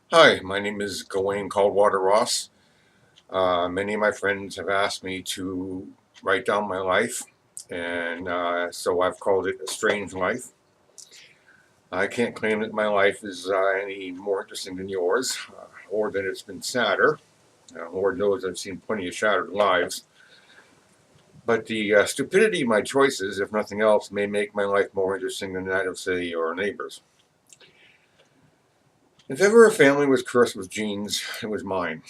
Hi, my name is Gawain Caldwater Ross. Many of my friends have asked me to write down my life, and so I've called it A Strange Life. I can't claim that my life is any more interesting than yours, or that it's been sadder. Lord knows I've seen plenty of shattered lives. But the stupidity of my choices, if nothing else, may make my life more interesting than that of, say, your neighbors. If ever a family was cursed with genes, it was mine.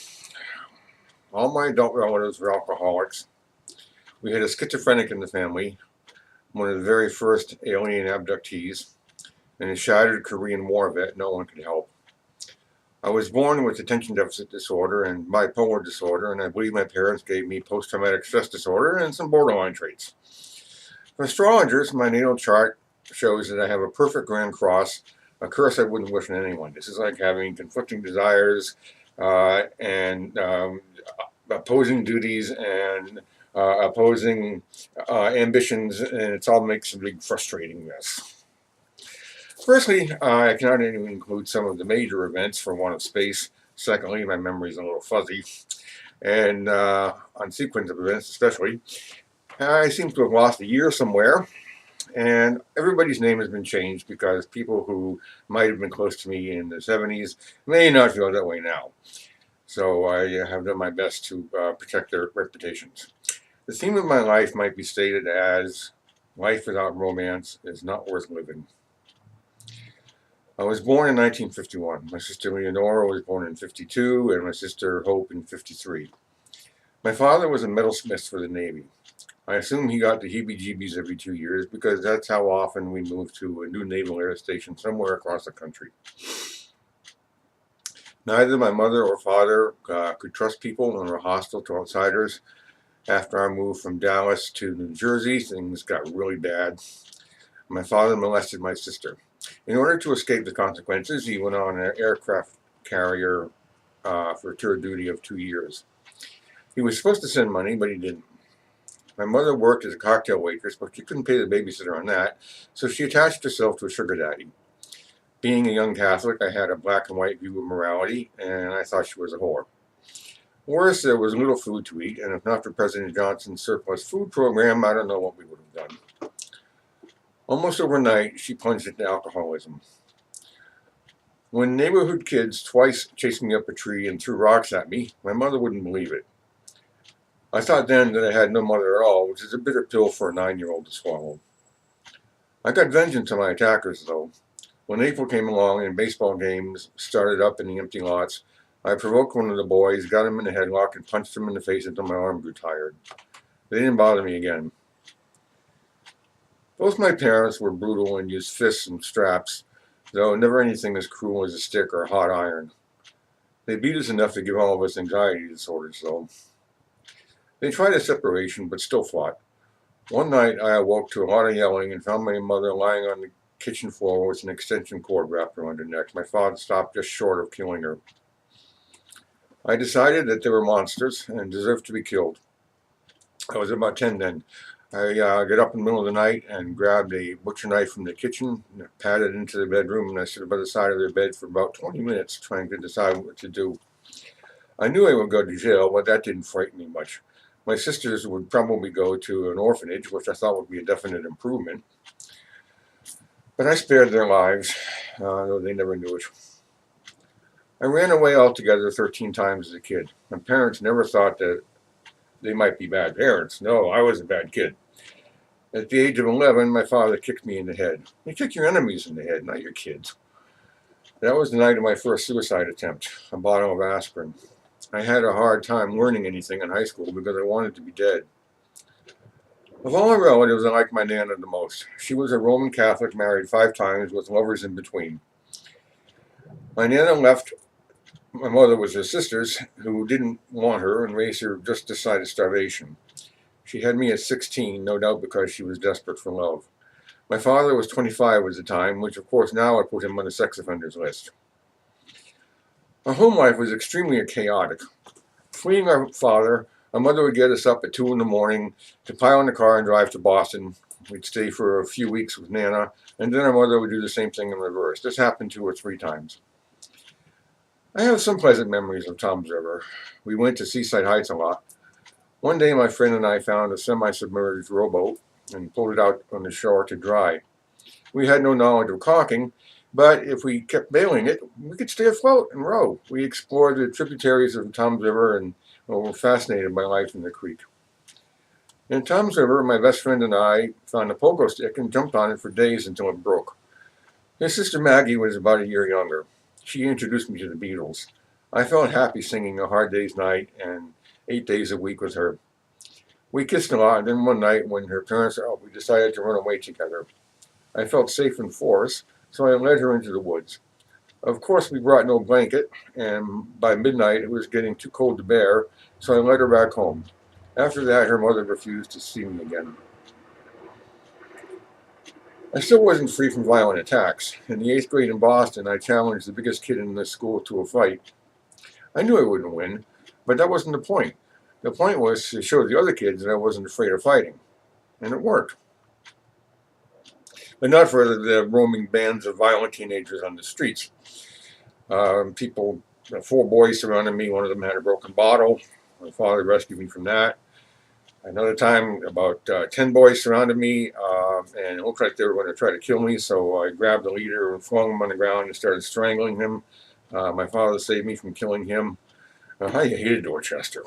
All my adult relatives were alcoholics. We had a schizophrenic in the family, one of the very first alien abductees, and a shattered Korean War vet no one could help. I was born with attention deficit disorder and bipolar disorder, and I believe my parents gave me post traumatic stress disorder and some borderline traits. For astrologers, my natal chart shows that I have a perfect grand cross, a curse I wouldn't wish on anyone. This is like having conflicting desires and opposing duties and opposing ambitions, and it's all makes a big frustrating mess. Firstly, I cannot even include some of the major events for one of space. Secondly, my memory is a little fuzzy, and on sequence of events especially, I seem to have lost a year somewhere, and everybody's name has been changed because people who might have been close to me in the 70s may not feel that way now. So I have done my best to protect their reputations. The theme of my life might be stated as life without romance is not worth living. I was born in 1951. My sister Leonora was born in 52, and my sister Hope in 53. My father was a metalsmith for the Navy. I assume he got the heebie jeebies every 2 years because that's how often we moved to a new naval air station somewhere across the country. Neither my mother or father could trust people and were hostile to outsiders. After I moved from Dallas to New Jersey, things got really bad. My father molested my sister. In order to escape the consequences, he went on an aircraft carrier for a tour duty of 2 years. He was supposed to send money, but he didn't. My mother worked as a cocktail waitress, but she couldn't pay the babysitter on that, so she attached herself to a sugar daddy. Being a young Catholic, I had a black and white view of morality, and I thought she was a whore. Worse, there was little food to eat, and if not for President Johnson's surplus food program, I don't know what we would have done. Almost overnight, she plunged into alcoholism. When neighborhood kids twice chased me up a tree and threw rocks at me, my mother wouldn't believe it. I thought then that I had no mother at all, which is a bitter pill for a 9-year-old to swallow. I got vengeance on my attackers, though. When April came along and baseball games started up in the empty lots, I provoked one of the boys, got him in a headlock, and punched him in the face until my arm grew tired. They didn't bother me again. Both my parents were brutal and used fists and straps, though never anything as cruel as a stick or a hot iron. They beat us enough to give all of us anxiety disorders, though. They tried a separation, but still fought. One night I awoke to a lot of yelling and found my mother lying on the kitchen floor with an extension cord wrapped around her neck. My father stopped just short of killing her. I decided that they were monsters and deserved to be killed. I was about 10 then. I got up in the middle of the night and grabbed a butcher knife from the kitchen, and padded into the bedroom, and I stood by the side of their bed for about 20 minutes trying to decide what to do. I knew I would go to jail, but that didn't frighten me much. My sisters would probably go to an orphanage, which I thought would be a definite improvement. But I spared their lives, though they never knew it. I ran away altogether 13 times as a kid. My parents never thought that they might be bad parents. No, I was a bad kid. At the age of 11, my father kicked me in the head. You kick your enemies in the head, not your kids. That was the night of my first suicide attempt, a bottle of aspirin. I had a hard time learning anything in high school because I wanted to be dead. Of all my relatives, I liked my Nana the most. She was a Roman Catholic, married 5 times, with lovers in between. My Nana left my mother with her sisters, who didn't want her and raised her just this side of starvation. She had me at 16, no doubt because she was desperate for love. My father was 25 at the time, which of course now would put him on the sex offenders list. Our home life was extremely chaotic. Fleeing our father, our mother would get us up at 2 in the morning to pile in the car and drive to Boston. We'd stay for a few weeks with Nana, and then our mother would do the same thing in reverse. This happened 2 or 3 times. I have some pleasant memories of Toms River. We went to Seaside Heights a lot. One day my friend and I found a semi-submerged rowboat and pulled it out on the shore to dry. We had no knowledge of caulking, but if we kept bailing it, we could stay afloat and row. We explored the tributaries of the Toms River and were fascinated by life in the creek. In Toms River, my best friend and I found a pogo stick and jumped on it for days until it broke. His sister Maggie was about a year younger. She introduced me to the Beatles. I felt happy singing A Hard Day's Night and 8 Days a Week with her. We kissed a lot, and then one night when her parents were out, we decided to run away together. I felt safe in forest, so I led her into the woods. Of course, we brought no blanket, and by midnight it was getting too cold to bear, so I led her back home. After that, her mother refused to see me again. I still wasn't free from violent attacks. In the 8th grade in Boston, I challenged the biggest kid in the school to a fight. I knew I wouldn't win, but that wasn't the point. The point was to show the other kids that I wasn't afraid of fighting. And it worked. But not for the roaming bands of violent teenagers on the streets. 4 boys surrounded me. One of them had a broken bottle. My father rescued me from that. Another time, about 10 boys surrounded me, and it looked like they were going to try to kill me, so I grabbed the leader and flung him on the ground and started strangling him. My father saved me from killing him. I hated Dorchester.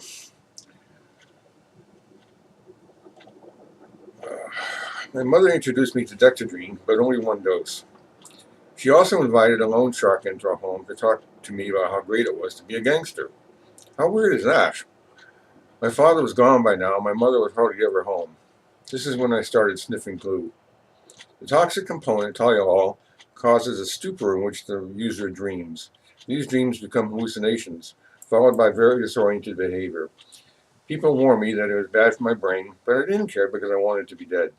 My mother introduced me to Dexedrine, but only one dose. She also invited a loan shark into our home to talk to me about how great it was to be a gangster. How weird is that? My father was gone by now. My mother was hardly ever home. This is when I started sniffing glue. The toxic component, toluol, causes a stupor in which the user dreams. These dreams become hallucinations, followed by very disoriented behavior. People warned me that it was bad for my brain, but I didn't care because I wanted to be dead.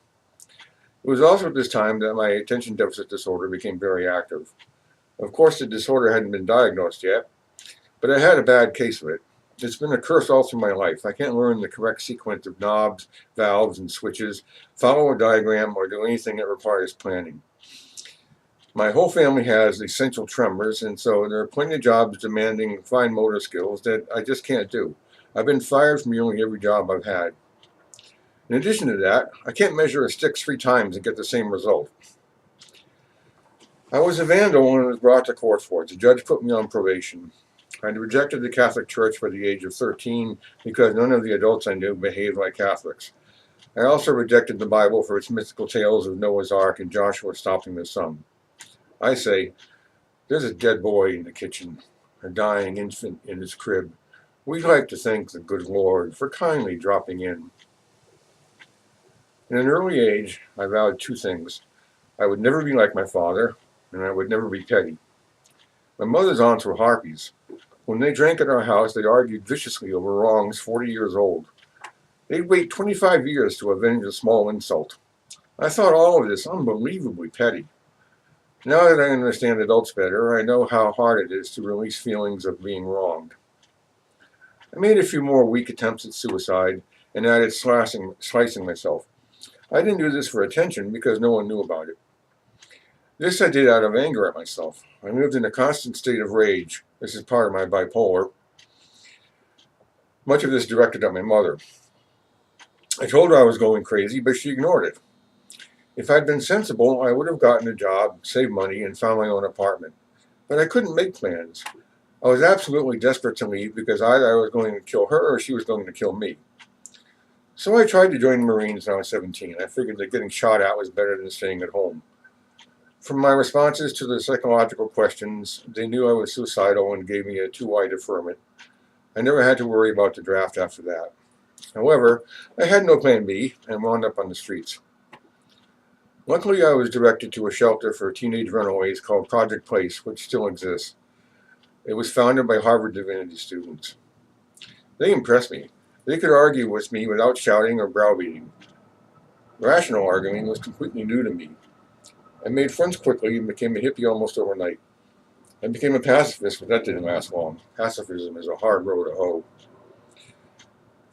It was also at this time that my attention deficit disorder became very active. Of course, the disorder hadn't been diagnosed yet, but I had a bad case of it. It's been a curse all through my life. I can't learn the correct sequence of knobs, valves, and switches, follow a diagram, or do anything that requires planning. My whole family has essential tremors, and so there are plenty of jobs demanding fine motor skills that I just can't do. I've been fired from nearly every job I've had. In addition to that, I can't measure a stick 3 times and get the same result. I was a vandal when I was brought to court for it. The judge put me on probation. I rejected the Catholic Church by the age of 13 because none of the adults I knew behaved like Catholics. I also rejected the Bible for its mythical tales of Noah's Ark and Joshua stopping the sun. I say, there's a dead boy in the kitchen, a dying infant in his crib. We'd like to thank the good Lord for kindly dropping in. In an early age, I vowed 2 things. I would never be like my father, and I would never be petty. My mother's aunts were harpies. When they drank at our house, they argued viciously over wrongs 40 years old. They'd wait 25 years to avenge a small insult. I thought all of this unbelievably petty. Now that I understand adults better, I know how hard it is to release feelings of being wronged. I made a few more weak attempts at suicide and added slicing myself. I didn't do this for attention because no one knew about it. This I did out of anger at myself. I lived in a constant state of rage. This is part of my bipolar. Much of this directed at my mother. I told her I was going crazy, but she ignored it. If I'd been sensible, I would have gotten a job, saved money, and found my own apartment. But I couldn't make plans. I was absolutely desperate to leave because either I was going to kill her or she was going to kill me. So I tried to join the Marines when I was 17. I figured that getting shot at was better than staying at home. From my responses to the psychological questions, they knew I was suicidal and gave me a 2-Y deferment. I never had to worry about the draft after that. However, I had no plan B and wound up on the streets. Luckily, I was directed to a shelter for teenage runaways called Project Place, which still exists. It was founded by Harvard Divinity students. They impressed me. They could argue with me without shouting or browbeating. Rational arguing was completely new to me. I made friends quickly and became a hippie almost overnight. I became a pacifist, but that didn't last long. Pacifism is a hard row to hoe.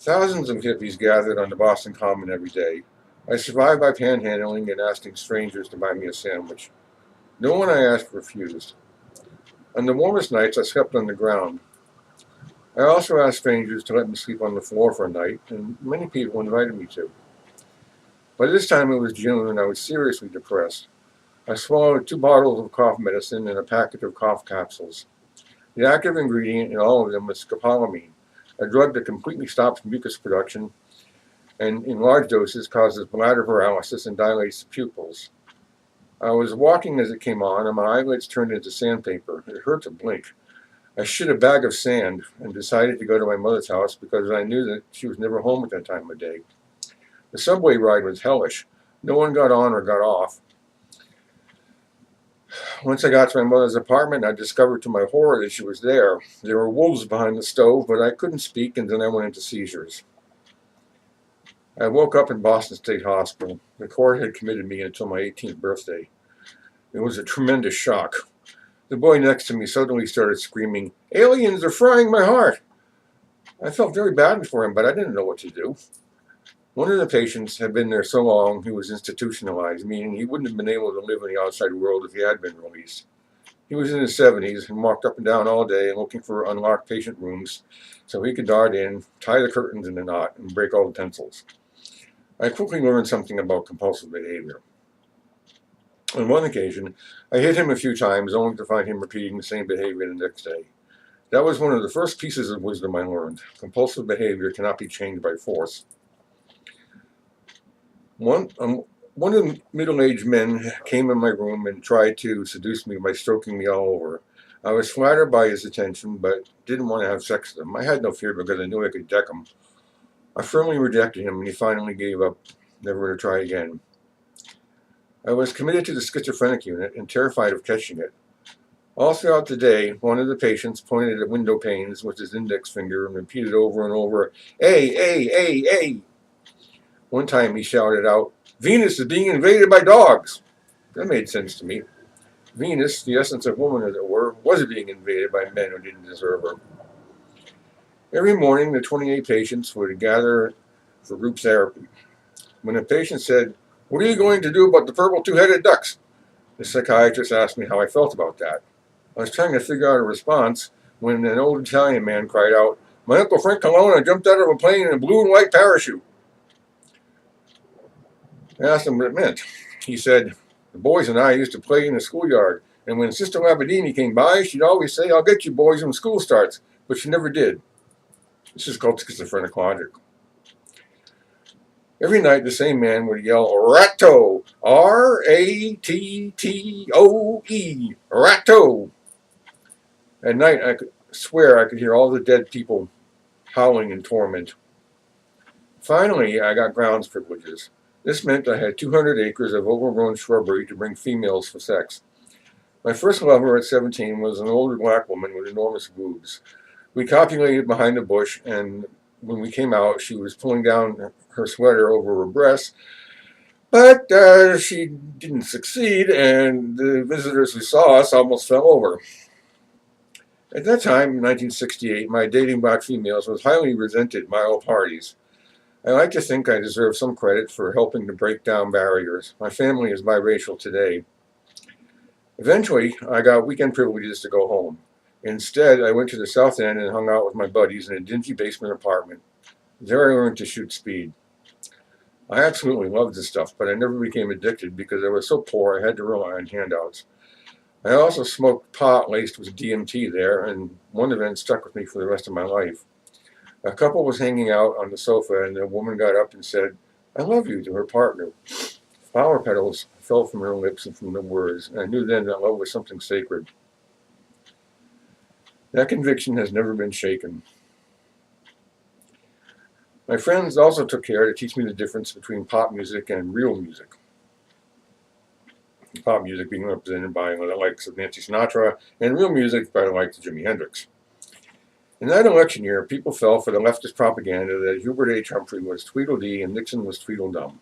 Thousands of hippies gathered on the Boston Common every day. I survived by panhandling and asking strangers to buy me a sandwich. No one I asked refused. On the warmest nights, I slept on the ground. I also asked strangers to let me sleep on the floor for a night, and many people invited me to. By this time it was June, and I was seriously depressed. I swallowed 2 bottles of cough medicine and a packet of cough capsules. The active ingredient in all of them was scopolamine, a drug that completely stops mucus production and, in large doses, causes bladder paralysis and dilates the pupils. I was walking as it came on, and my eyelids turned into sandpaper. It hurt to blink. I shit a bag of sand and decided to go to my mother's house because I knew that she was never home at that time of day. The subway ride was hellish. No one got on or got off. Once I got to my mother's apartment, I discovered to my horror that she was there. There were wolves behind the stove, but I couldn't speak, and then I went into seizures. I woke up in Boston State Hospital. The court had committed me until my 18th birthday. It was a tremendous shock. The boy next to me suddenly started screaming, "Aliens are frying my heart!" I felt very badly for him, but I didn't know what to do. One of the patients had been there so long he was institutionalized, meaning he wouldn't have been able to live in the outside world if he had been released. He was in his 70s and walked up and down all day looking for unlocked patient rooms so he could dart in, tie the curtains in a knot, and break all the pencils. I quickly learned something about compulsive behavior. On one occasion, I hit him a few times only to find him repeating the same behavior the next day. That was one of the first pieces of wisdom I learned. Compulsive behavior cannot be changed by force. One of the middle-aged men came in my room and tried to seduce me by stroking me all over. I was flattered by his attention, but didn't want to have sex with him. I had no fear because I knew I could deck him. I firmly rejected him, and he finally gave up, never to try again. I was committed to the schizophrenic unit and terrified of catching it. All throughout the day, one of the patients pointed at window panes with his index finger and repeated over and over, "A, A, A, A." One time he shouted out, "Venus is being invaded by dogs." That made sense to me. Venus, the essence of woman as it were, was being invaded by men who didn't deserve her. Every morning the 28 patients would gather for group therapy. When a patient said, "What are you going to do about the purple two-headed ducks?" the psychiatrist asked me how I felt about that. I was trying to figure out a response when an old Italian man cried out, "My Uncle Frank Colonna jumped out of a plane in a blue and white parachute." I asked him what it meant. He said, "The boys and I used to play in the schoolyard, and when Sister Labadini came by, she'd always say, 'I'll get you boys when school starts,' but she never did." This is called schizophrenic logic. Every night the same man would yell, "Ratto! R-A-T-T-O-E! Ratto!" At night I could swear I could hear all the dead people howling in torment. Finally, I got grounds privileges. This meant I had 200 acres of overgrown shrubbery to bring females for sex. My first lover at 17 was an older black woman with enormous boobs. We copulated behind a bush, and when we came out, she was pulling down her sweater over her breasts, but she didn't succeed, and the visitors who saw us almost fell over. At that time, in 1968, my dating black females was highly resented by all parties. I like to think I deserve some credit for helping to break down barriers. My family is biracial today. Eventually, I got weekend privileges to go home. Instead, I went to the South End and hung out with my buddies in a dingy basement apartment. There I learned to shoot speed. I absolutely loved this stuff, but I never became addicted because I was so poor I had to rely on handouts. I also smoked pot laced with DMT there, and one event stuck with me for the rest of my life. A couple was hanging out on the sofa, and the woman got up and said, "I love you," to her partner. Flower petals fell from her lips and from the words, and I knew then that love was something sacred. That conviction has never been shaken. My friends also took care to teach me the difference between pop music and real music. Pop music being represented by the likes of Nancy Sinatra, and real music by the likes of Jimi Hendrix. In that election year, people fell for the leftist propaganda that Hubert H. Humphrey was Tweedledee and Nixon was Tweedledum.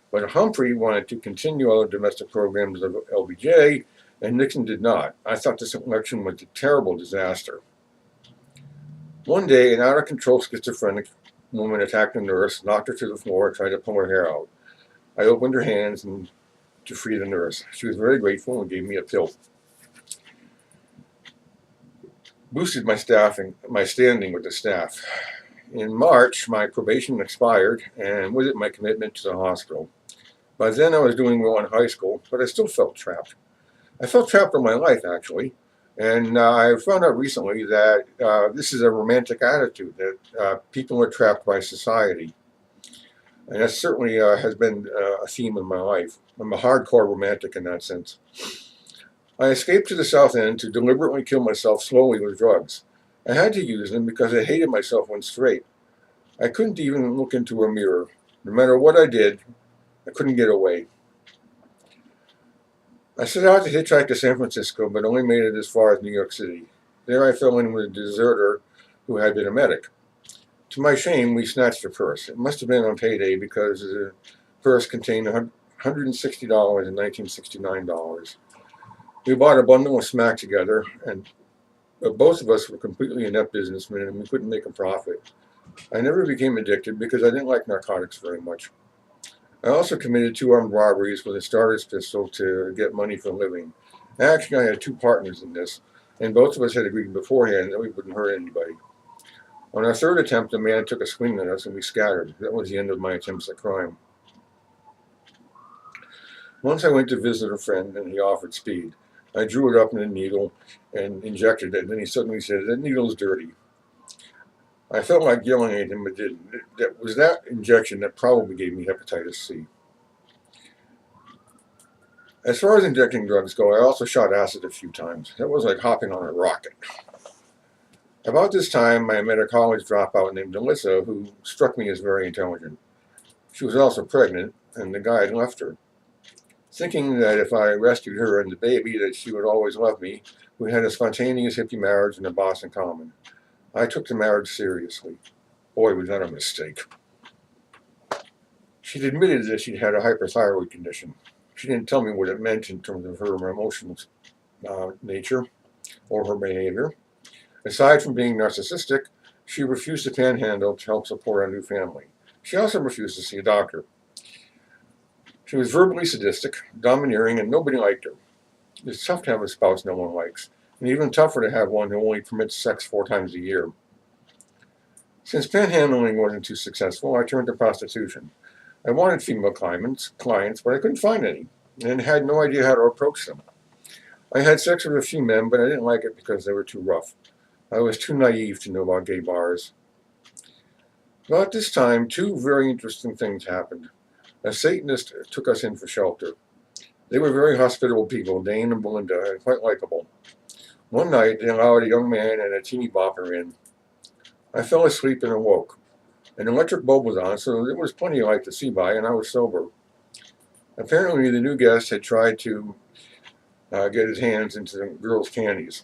But Humphrey wanted to continue all the domestic programs of LBJ, and Nixon did not. I thought this election was a terrible disaster. One day, an out-of-control schizophrenic woman attacked a nurse, knocked her to the floor, and tried to pull her hair out. I opened her hands to free the nurse. She was very grateful and gave me a pill. boosted my standing with the staff. In March, my probation expired, and with it, my commitment to the hospital. By then, I was doing well in high school, but I still felt trapped. I felt trapped in my life, actually. And I found out recently that this is a romantic attitude, that people are trapped by society. And that certainly has been a theme in my life. I'm a hardcore romantic in that sense. I escaped to the South End to deliberately kill myself slowly with drugs. I had to use them because I hated myself when straight. I couldn't even look into a mirror. No matter what I did, I couldn't get away. I set out to hitchhike to San Francisco, but only made it as far as New York City. There I fell in with a deserter who had been a medic. To my shame, we snatched her purse. It must have been on payday because the purse contained $160 and $1969. We bought a bundle of smack together, and both of us were completely inept businessmen, and we couldn't make a profit. I never became addicted because I didn't like narcotics very much. I also committed 2 armed robberies with a starter's pistol to get money for a living. Actually, I had 2 partners in this, and both of us had agreed beforehand that we wouldn't hurt anybody. On our 3rd attempt, a man took a swing at us and we scattered. That was the end of my attempts at crime. Once I went to visit a friend and he offered speed. I drew it up in a needle and injected it, and then he suddenly said, "That needle's dirty." I felt like yelling at him, but didn't. That was that injection that probably gave me hepatitis C. As far as injecting drugs go, I also shot acid a few times. That was like hopping on a rocket. About this time, I met a college dropout named Alyssa who struck me as very intelligent. She was also pregnant, and the guy had left her. Thinking that if I rescued her and the baby, that she would always love me, we had a spontaneous hippie marriage and a boss in common. I took the marriage seriously. Boy, was that a mistake. She'd admitted that she'd had a hyperthyroid condition. She didn't tell me what it meant in terms of her emotional nature or her behavior. Aside from being narcissistic, she refused to panhandle to help support our new family. She also refused to see a doctor. She was verbally sadistic, domineering, and nobody liked her. It's tough to have a spouse no one likes, and even tougher to have one who only permits sex 4 times a year. Since panhandling wasn't too successful, I turned to prostitution. I wanted female clients, but I couldn't find any, and had no idea how to approach them. I had sex with a few men, but I didn't like it because they were too rough. I was too naive to know about gay bars. About this time, 2 very interesting things happened. A Satanist took us in for shelter. They were very hospitable people, Dane and Belinda, and quite likable. One night, they allowed a young man and a teeny bopper in. I fell asleep and awoke. An electric bulb was on, so there was plenty of light to see by, and I was sober. Apparently, the new guest had tried to get his hands into the girl's panties.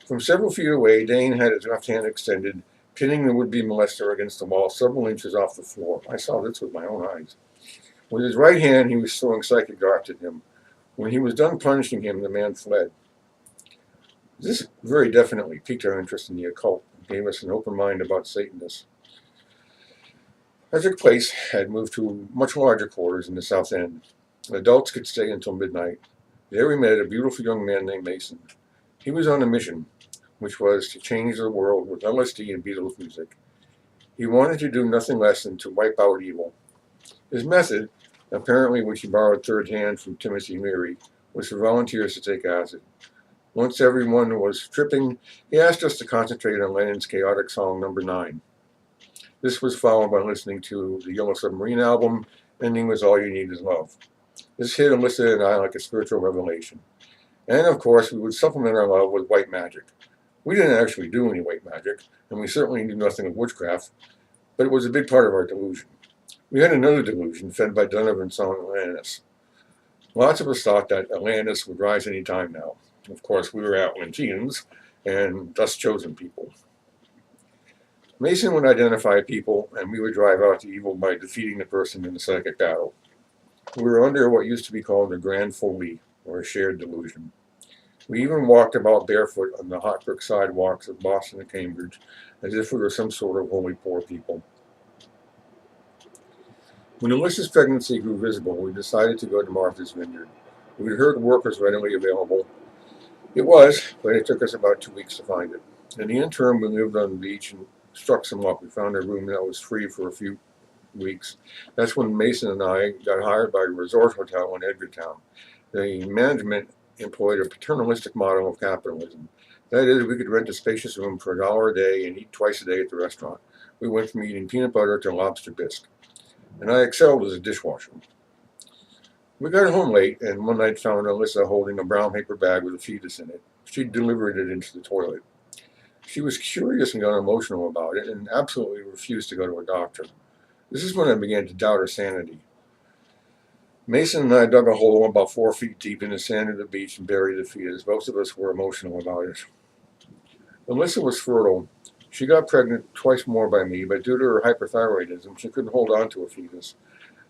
From several feet away, Dane had his left hand extended, pinning the would-be molester against the wall several inches off the floor. I saw this with my own eyes. With his right hand, he was throwing psychic darts at him. When he was done punishing him, the man fled. This very definitely piqued our interest in the occult and gave us an open mind about Satanists. Frederick Place had moved to much larger quarters in the South End. Adults could stay until midnight. There we met a beautiful young man named Mason. He was on a mission, which was to change the world with LSD and Beatles music. He wanted to do nothing less than to wipe out evil. His method, apparently which he borrowed third hand from Timothy Leary, was for volunteers to take acid. Once everyone was tripping, he asked us to concentrate on Lennon's chaotic song number 9. This was followed by listening to the Yellow Submarine album, ending with All You Need Is Love. This hit Alyssa and I like a spiritual revelation. And of course, we would supplement our love with white magic. We didn't actually do any white magic, and we certainly knew nothing of witchcraft, but it was a big part of our delusion. We had another delusion fed by Donovan's song Atlantis. Lots of us thought that Atlantis would rise any time now. Of course, we were Atlanteans, and thus chosen people. Mason would identify people, and we would drive out the evil by defeating the person in the psychic battle. We were under what used to be called a grand folie, or a shared delusion. We even walked about barefoot on the hot brick sidewalks of Boston and Cambridge, as if we were some sort of holy poor people. When Alyssa's pregnancy grew visible, we decided to go to Martha's Vineyard. We heard work was readily available, It was, but it took us about 2 weeks to find it. In the interim, we lived on the beach and struck some luck. We found a room that was free for a few weeks. That's when Mason and I got hired by a resort hotel in Edgartown. The management employed a paternalistic model of capitalism. That is, we could rent a spacious room for $1 a day and eat twice a day at the restaurant. We went from eating peanut butter to lobster bisque, and I excelled as a dishwasher. We got home late, and one night found Alyssa holding a brown paper bag with a fetus in it. She delivered it into the toilet. She was curious and got emotional about it, and absolutely refused to go to a doctor. This is when I began to doubt her sanity. Mason and I dug a hole about 4 feet deep in the sand of the beach and buried the fetus. Both of us were emotional about it. Alyssa was fertile. She got pregnant twice more by me, but due to her hyperthyroidism, she couldn't hold on to a fetus.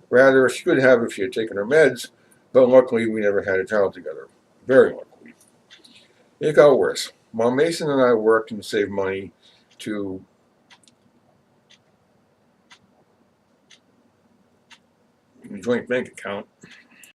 Rather, she could have if she had taken her meds, but luckily we never had a child together. Very luckily. It got worse. While Mason and I worked and saved money to a joint bank account,